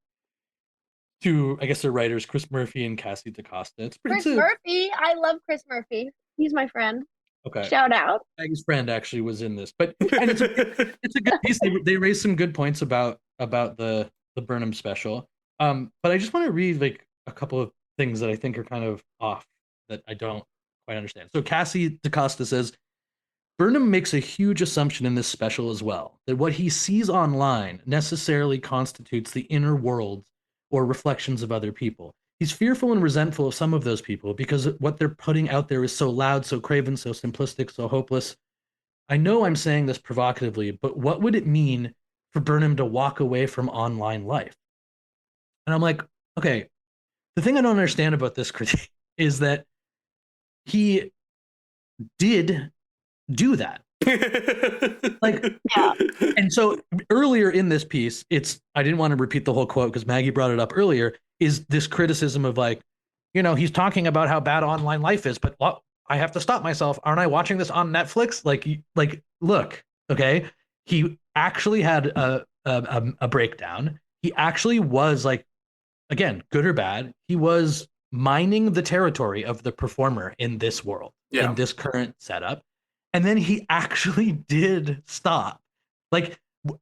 two, I guess they're writers, Chris Murphy and Cassie DaCosta. Chris Murphy. I love Chris Murphy. He's my friend. Okay. Shout out. Maggie's friend actually was in this, and it's a good piece. They raised some good points about the Burnham special. But I just want to read like a couple of things that I think are kind of off that I don't quite understand. So Cassie DaCosta says, Burnham makes a huge assumption in this special as well, that what he sees online necessarily constitutes the inner worlds or reflections of other people. He's fearful and resentful of some of those people because what they're putting out there is so loud, so craven, so simplistic, so hopeless. I know I'm saying this provocatively, but what would it mean for Burnham to walk away from online life? And I'm like, okay, the thing I don't understand about this critique is that he did do that. And so earlier in this piece, I didn't want to repeat the whole quote because Maggie brought it up earlier, is this criticism of like, he's talking about how bad online life is, but I have to stop myself. Aren't I watching this on Netflix? Like, look, okay. He actually had a breakdown. He actually was like, again, good or bad, he was mining the territory of the performer in this world, in this current setup. And then he actually did stop. Like,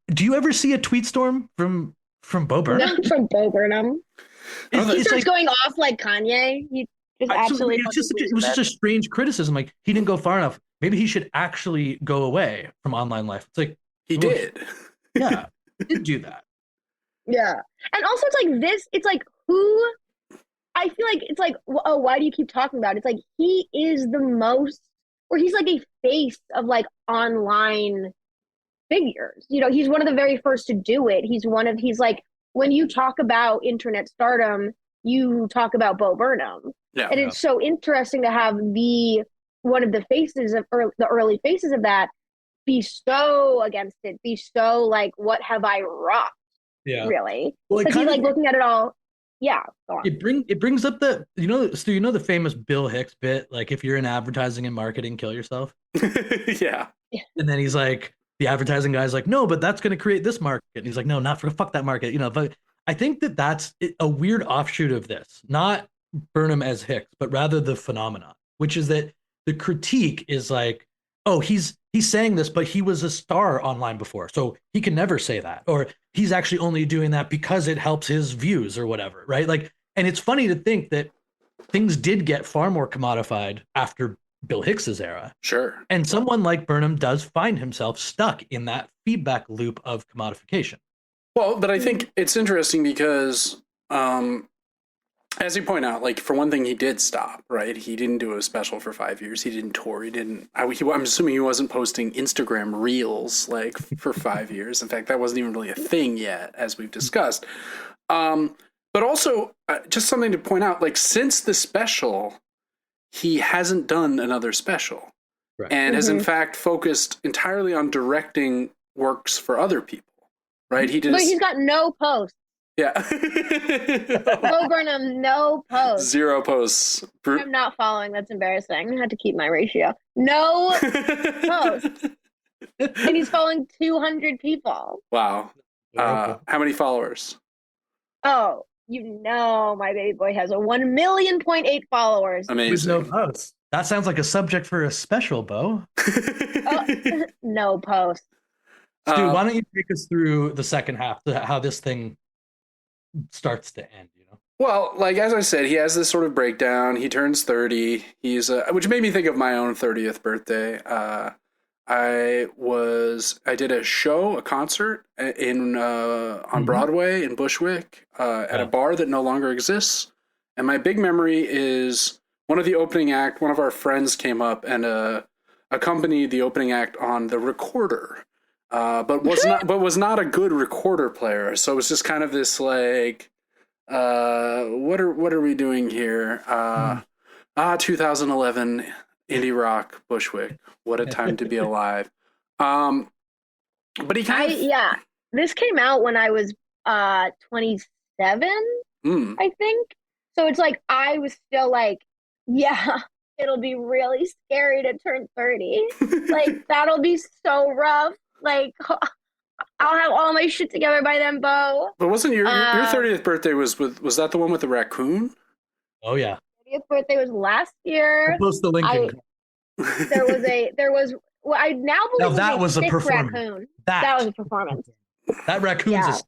do you ever see a tweet storm from Bo Burnham? Not from Bo Burnham. He starts going off like Kanye. He just absolutely. It was just a strange criticism. Like, he didn't go far enough. Maybe he should actually go away from online life. It's like he did. Yeah, he did do that. Yeah, and also it's like this. It's like who. I feel like it's like, oh, why do you keep talking about it? It's like he is the most, or he's like a face of like online figures. You know, he's one of the very first to do it. He's like, when you talk about internet stardom, you talk about Bo Burnham. Yeah. And it's so interesting to have one of the faces of the early faces of that be so against it, be so like, what have I rocked? Yeah. Really? Well, Because he's like looking at it all. Yeah. Go on. It brings up Stu, you know the famous Bill Hicks bit, like if you're in advertising and marketing, kill yourself. Yeah. And then he's like, the advertising guy's like, no, but that's going to create this market. And he's like, no, not for fuck that market. You know, but I think that's a weird offshoot of this, not Burnham as Hicks, but rather the phenomenon, which is that the critique is like, oh, he's saying this, but he was a star online before, so he can never say that, or he's actually only doing that because it helps his views or whatever, right? Like, and it's funny to think that things did get far more commodified after Bill Hicks's era. Sure. And someone like Burnham does find himself stuck in that feedback loop of commodification. Well, but I think it's interesting because, as you point out, like for one thing, he did stop, right? He didn't do a special for 5 years. He didn't tour. I'm assuming he wasn't posting Instagram reels like for 5 years. In fact, that wasn't even really a thing yet, as we've discussed. But also, just something to point out, like since the special, he hasn't done another special. Right. And has in fact focused entirely on directing works for other people. Right? But he's got no posts. Yeah. Bo Burnham, no posts. 0 posts. I'm not following. That's embarrassing. I had to keep my ratio. No posts. And he's following 200 people. Wow. How many followers? Oh, you know my baby boy has a 1,000,000.8 followers. Amazing. No posts. That sounds like a subject for a special, Bo. No posts. Stu, why don't you take us through the second half, how this thing starts to end, you know? Well, like, as I said, he has this sort of breakdown. He turns 30. Which made me think of my own 30th birthday. I did a concert on Broadway in Bushwick, at a bar that no longer exists. And my big memory is one of our friends came up and accompanied the opening act on the recorder. But was not a good recorder player. So it was just kind of this like, what are we doing here? 2011 indie rock Bushwick. What a time to be alive. But he this came out when I was 27, I think. So it's like I was still like, yeah, it'll be really scary to turn 30. Like that'll be so rough. Like, I'll have all my shit together by then, Bo. But wasn't your 30th birthday was that the one with the raccoon? Oh yeah. 30th birthday was last year. I'll post the link. I now believe that was a performance. Raccoon. That was a performance. That raccoon's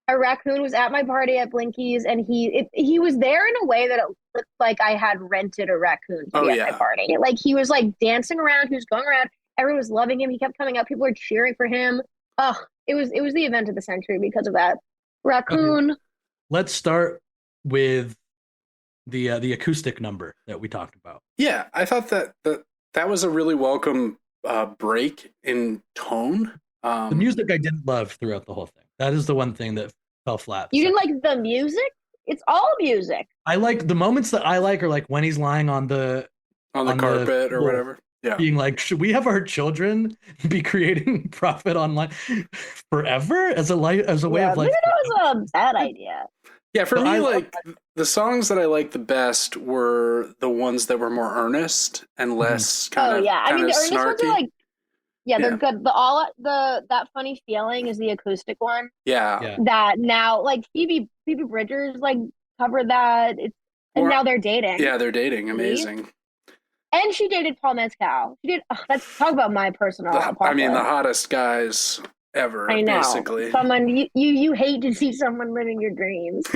a raccoon was at my party at Blinky's, and he was there in a way that it looked like I had rented a raccoon to be at my party. Like he was like dancing around, he was going around. Everyone was loving him. He kept coming up. People were cheering for him. Oh, it was the event of the century because of that raccoon. Okay. Let's start with the acoustic number that we talked about. Yeah, I thought that was a really welcome break in tone. The music I didn't love throughout the whole thing. That is the one thing that fell flat. You didn't like the music? It's all music. I like the moments that I like are like when he's lying on the carpet or whatever. Yeah. Being like, should we have our children be creating profit online forever as a way of life? Maybe that was a bad idea. Yeah, for me, the songs that I liked the best were the ones that were more earnest and less kind of the earnest snarky. ones are like, they're good. That funny feeling is the acoustic one. Yeah. That now, like Phoebe Bridgers like covered that. Now they're dating. Yeah, they're dating. Amazing. And she dated Paul Mescal. She did. Let's talk about my personal. The hottest guys ever. I know. Basically, someone you hate to see someone living your dreams.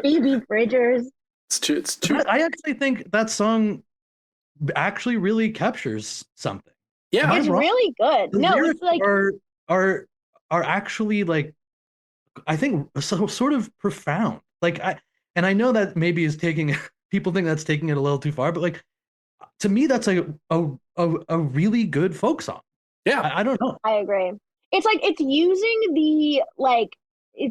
Phoebe Bridgers. It's true. I actually think that song actually really captures something. Yeah, it's really good. The lyrics it's like are actually like, I think so sort of profound. Like I know that maybe is taking people think that's taking it a little too far, but like to me that's like a really good folk song. Yeah. I don't know. I agree. It's like it's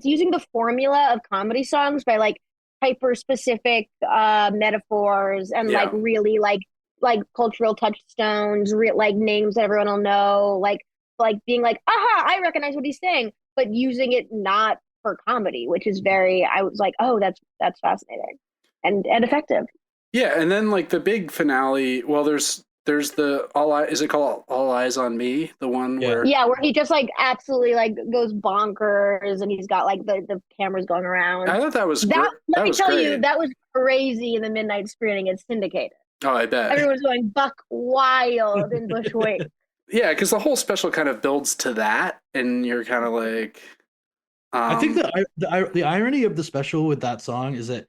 using the formula of comedy songs by like hyper specific metaphors and Yeah. like really like cultural touchstones, like names that everyone will know, like being like, aha, I recognize what he's saying, but using it not for comedy, which is very, I was like, oh, that's fascinating and effective. Yeah, and then like the big finale, well there's the is it called All Eyes on Me? The one where Yeah, where he just like absolutely like goes bonkers and he's got like the cameras going around. I thought that was That let that me was tell great. you, that was crazy in the midnight screening. It's syndicated. Oh, I bet. Everyone's going buck wild in Bushwick. Yeah, because the whole special kind of builds to that, and you're kind of like, I think the irony of the special with that song is that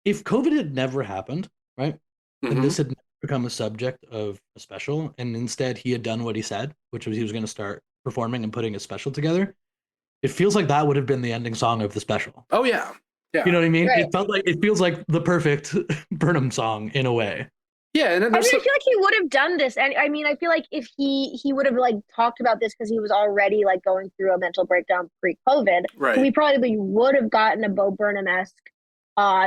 if COVID had never happened, right, then this had become a subject of a special, and instead he had done what he said, which was he was going to start performing and putting a special together. It feels like that would have been the ending song of the special. Oh yeah, yeah. You know what I mean? Right. It feels like the perfect Burnham song in a way. Yeah, and I mean, I feel like he would have done this, and I mean, I feel like if he would have like talked about this because he was already like going through a mental breakdown pre-COVID, right. we probably would have gotten a Bo Burnham-esque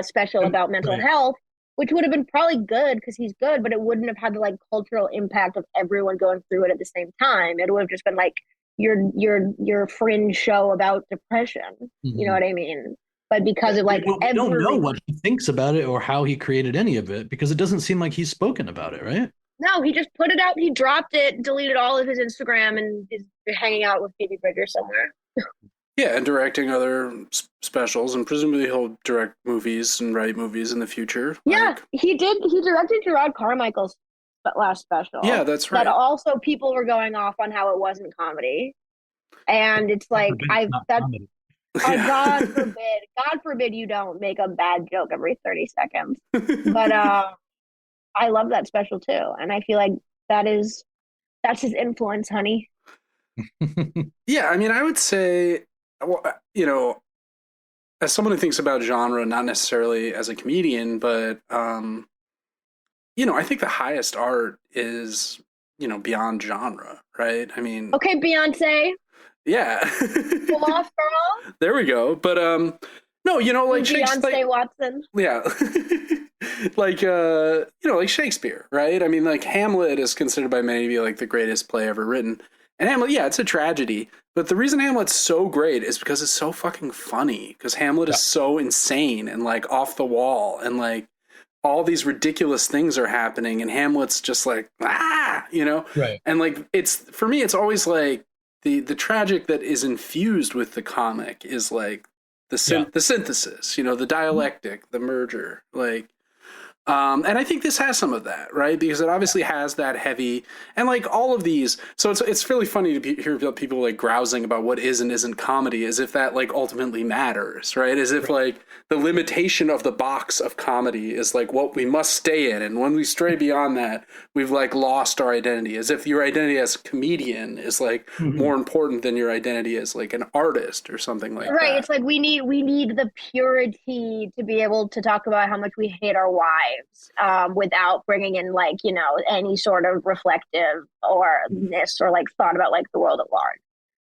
special about mental health, which would have been probably good because he's good, but it wouldn't have had the like cultural impact of everyone going through it at the same time. It would have just been like your fringe show about depression. Mm-hmm. You know what I mean? But because of like we don't know what he thinks about it or how he created any of it because it doesn't seem like he's spoken about it, right? No, he just put it out. He dropped it, deleted all of his Instagram, and is hanging out with Phoebe Bridgers somewhere. Yeah, and directing other specials, and presumably he'll direct movies and write movies in the future. Yeah, like, he did. He directed Gerard Carmichael's last special. Yeah, that's right. But also people were going off on how it wasn't comedy, and it's like God forbid you don't make a bad joke every 30 seconds. But I love that special too, and I feel like that's his influence, honey. Yeah, I mean, I would say, you know, as someone who thinks about genre, not necessarily as a comedian, but you know, I think the highest art is, you know, beyond genre, right? I mean, okay, Beyonce. Yeah. Pull off, girl. There we go. But no, you know, like Beyonce Watson. Yeah. Like you know, like Shakespeare, right? I mean, like Hamlet is considered by many to be like the greatest play ever written. And Hamlet, yeah, it's a tragedy. But the reason Hamlet's so great is because it's so fucking funny. Because Hamlet is so insane and like off the wall and like all these ridiculous things are happening and Hamlet's just like, you know? Right. And like it's for me, it's always like the tragic that is infused with the comic is like the synthesis, you know, the dialectic, the merger, like, and I think this has some of that, right? Because it obviously has that heavy and like all of these. So it's really funny to hear people like grousing about what is and isn't comedy as if that like ultimately matters, right? As if like the limitation of the box of comedy is like what we must stay in. And when we stray beyond that, we've like lost our identity, as if your identity as a comedian is like more important than your identity as like an artist or something like that. Right. It's like we need the purity to be able to talk about how much we hate our wives. Without bringing in like, you know, any sort of reflective orness or like thought about like the world at large.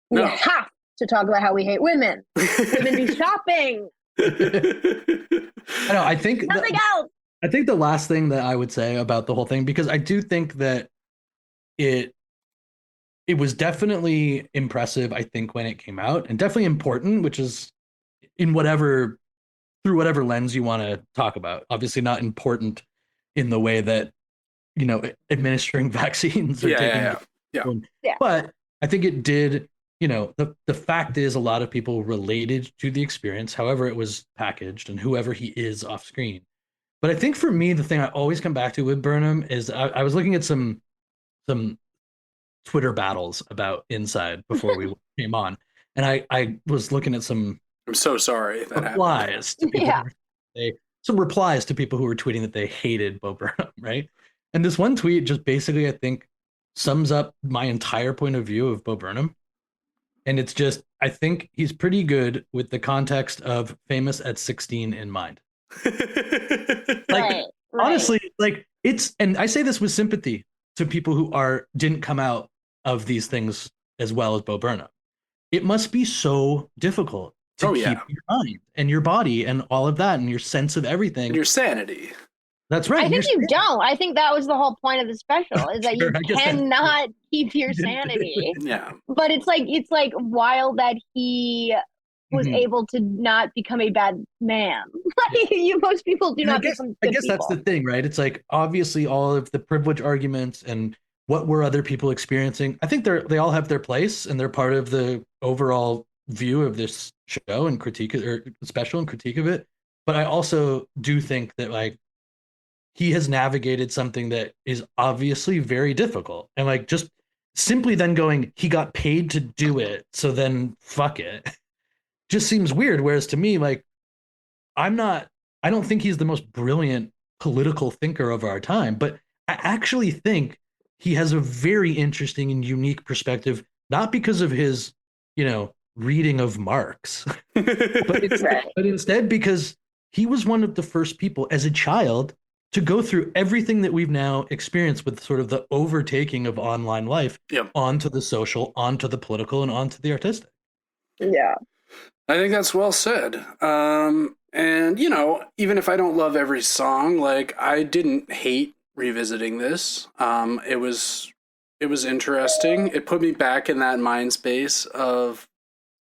We have to talk about how we hate women. Women do shopping. I know. I think nothing else. I think the last thing that I would say about the whole thing, because I do think that it was definitely impressive, I think, when it came out, and definitely important, which is in through whatever lens you want to talk about. Obviously not important in the way that, you know, administering vaccines or taking. But I think it did, you know, the fact is a lot of people related to the experience, however it was packaged and whoever he is off screen. But I think for me, the thing I always come back to with Burnham is I was looking at some Twitter battles about Inside before we came on. And I was looking at some I'm so sorry that replies to people some replies to people who were tweeting that they hated Bo Burnham, right? And this one tweet just basically, I think, sums up my entire point of view of Bo Burnham. And it's just, I think he's pretty good with the context of famous at 16 in mind. Like, honestly, like it's, and I say this with sympathy to people who didn't come out of these things as well as Bo Burnham. It must be so difficult to keep your mind and your body and all of that and your sense of everything. And your sanity. That's right. I think you don't. I think that was the whole point of the special, is that you cannot keep your sanity. Yeah. But it's like wild that he was able to not become a bad man. Like most people do not become good I guess people. that's the thing, right? It's like obviously all of the privilege arguments and what were other people experiencing. I think they all have their place and they're part of the overall view of this show and critique or special and critique of it. But I also do think that like he has navigated something that is obviously very difficult. And like just simply then going, he got paid to do it, so then fuck it, just seems weird. Whereas to me, like, I don't think he's the most brilliant political thinker of our time, but I actually think he has a very interesting and unique perspective, not because of his, reading of Marx, but instead because he was one of the first people as a child to go through everything that we've now experienced with sort of the overtaking of online life onto the social, onto the political, and onto the artistic. Yeah. I think that's well said. And, even if I don't love every song, like I didn't hate revisiting this. It was interesting. It put me back in that mind space of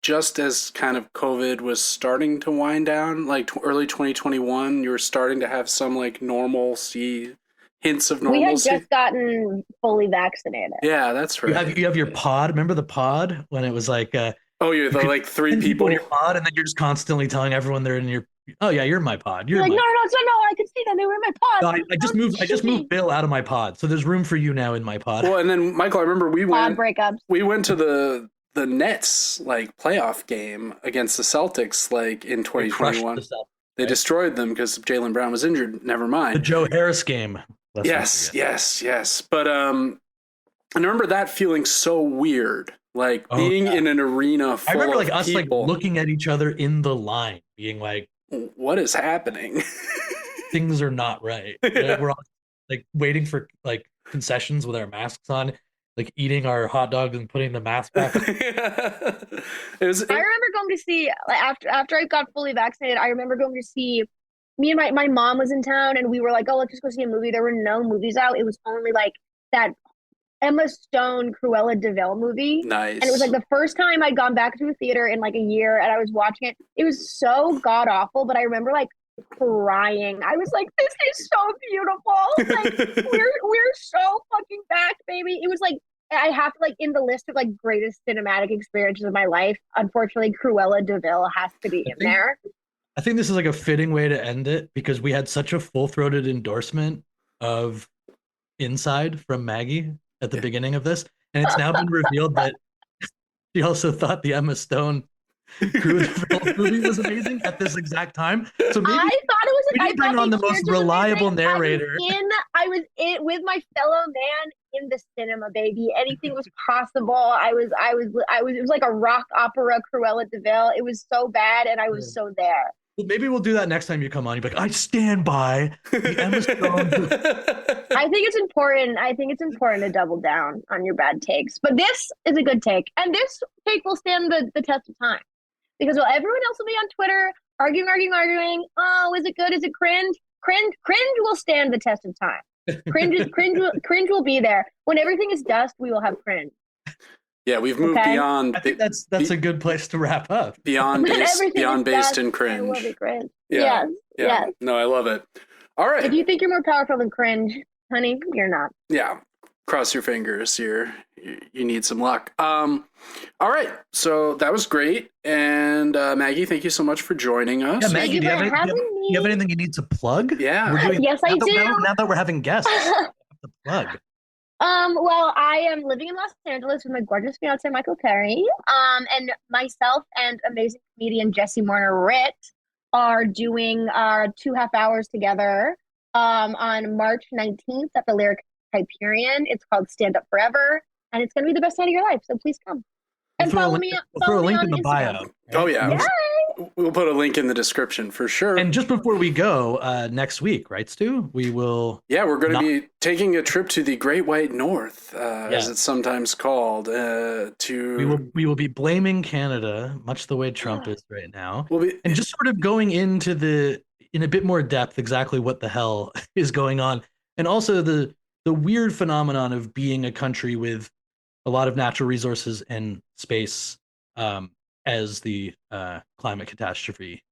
just as kind of COVID was starting to wind down, like early 2021, you were starting to have some like normalcy, hints of normalcy. We had just gotten fully vaccinated. Yeah, that's right. You have your pod. Remember the pod when it was like, you're the like three people in your pod, and then you're just constantly telling everyone they're in your. Oh yeah, you're in my pod. You're like, no, I could see them. They were in my pod. No, I just moved Bill out of my pod, so there's room for you now in my pod. Well, and then Michael, I remember we went to the Nets like playoff game against the Celtics like in 2021. They destroyed them because Jaylen Brown was injured. Never mind. The Joe Harris game. Yes. But I remember that feeling so weird, like being in an arena full I remember of us people. Like looking at each other in the line, being like, "What is happening? Things are not right." Yeah. We're all like waiting for like concessions with our masks on, like eating our hot dog and putting the mask back. I remember going to see, like, after I got fully vaccinated, I remember going to see, me and my mom was in town and we were like, oh, let's just go see a movie. There were no movies out. It was only like that Emma Stone Cruella de Vil movie. Nice. And it was like the first time I'd gone back to a theater in like a year and I was watching it. It was so god awful, but I remember like crying. I was like, this is so beautiful. Like we're so fucking back, baby. It was like, I have to, like, in the list of like greatest cinematic experiences of my life, unfortunately Cruella de Vil has to be in there. I think this is like a fitting way to end it because we had such a full-throated endorsement of Inside from Maggie at the beginning of this, and it's now been revealed that she also thought the Emma Stone Cruella movie was amazing at this exact time. So maybe I thought it was. We didn't bring on the most reliable narrator. I was in with my fellow man in the cinema, baby. Anything was possible. It was like a rock opera Cruella de Vil. It was so bad, and I was so there. Well, maybe we'll do that next time you come on. You'll be like, I stand by the Emma Stone. I think it's important. I think it's important to double down on your bad takes. But this is a good take, and this take will stand the test of time. Because while everyone else will be on Twitter arguing, oh, is it good? Is it cringe? Cringe will stand the test of time. Cringe will be there. When everything is dust, we will have cringe. Yeah, we've moved beyond. I think that's a good place to wrap up. Beyond based and cringe. I will be cringe. Yeah. Yes. No, I love it. All right. If you think you're more powerful than cringe, honey, you're not. Yeah. Cross your fingers. You need some luck. All right. So that was great. And Maggie, thank you so much for joining us. Yeah, Maggie, do you have anything you need to plug? Yeah. Yes, I do. Now that we're having guests, the plug. Well, I am living in Los Angeles with my gorgeous fiance, Michael Perry. And myself and amazing comedian Jesse Morner-Ritt are doing 2.5 hours together on March 19th at the Lyric Hyperion. It's called Stand Up Forever, and it's going to be the best night of your life. So please come and follow me. Throw a link in the Instagram. bio. Oh yeah. Yay! we'll put a link in the description for sure. And just before we go, next week, right, Stu? We will. Yeah, we're going to be taking a trip to the Great White North, as it's sometimes called. We will be blaming Canada, much the way Trump is right now, and just sort of going into in a bit more depth exactly what the hell is going on, and also the weird phenomenon of being a country with a lot of natural resources and space as the climate catastrophe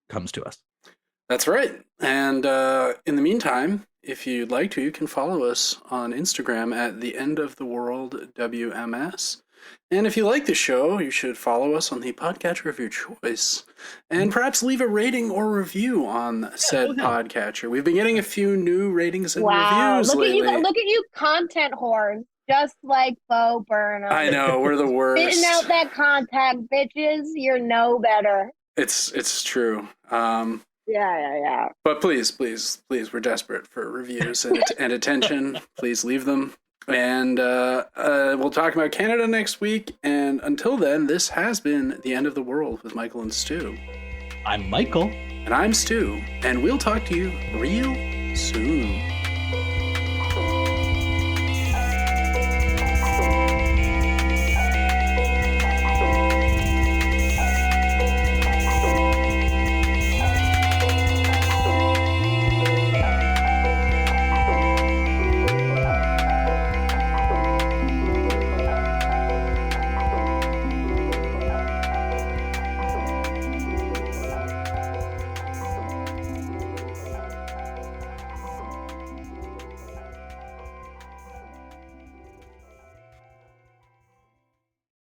comes to us. That's right. And in the meantime, if you'd like to, you can follow us on Instagram at The End of the World WMS. And if you like the show, you should follow us on the podcatcher of your choice, and perhaps leave a rating or review on said podcatcher. We've been getting a few new ratings and reviews lately. Look at you, content whores, just like Bo Burnham. I know, we're the worst. Spitting out that content, bitches. You're no better. It's true. Yeah. But please, we're desperate for reviews and attention. Please leave them. And we'll talk about Canada next week. And until then, this has been The End of the World with Michael and Stu. I'm Michael. And I'm Stu. And we'll talk to you real soon.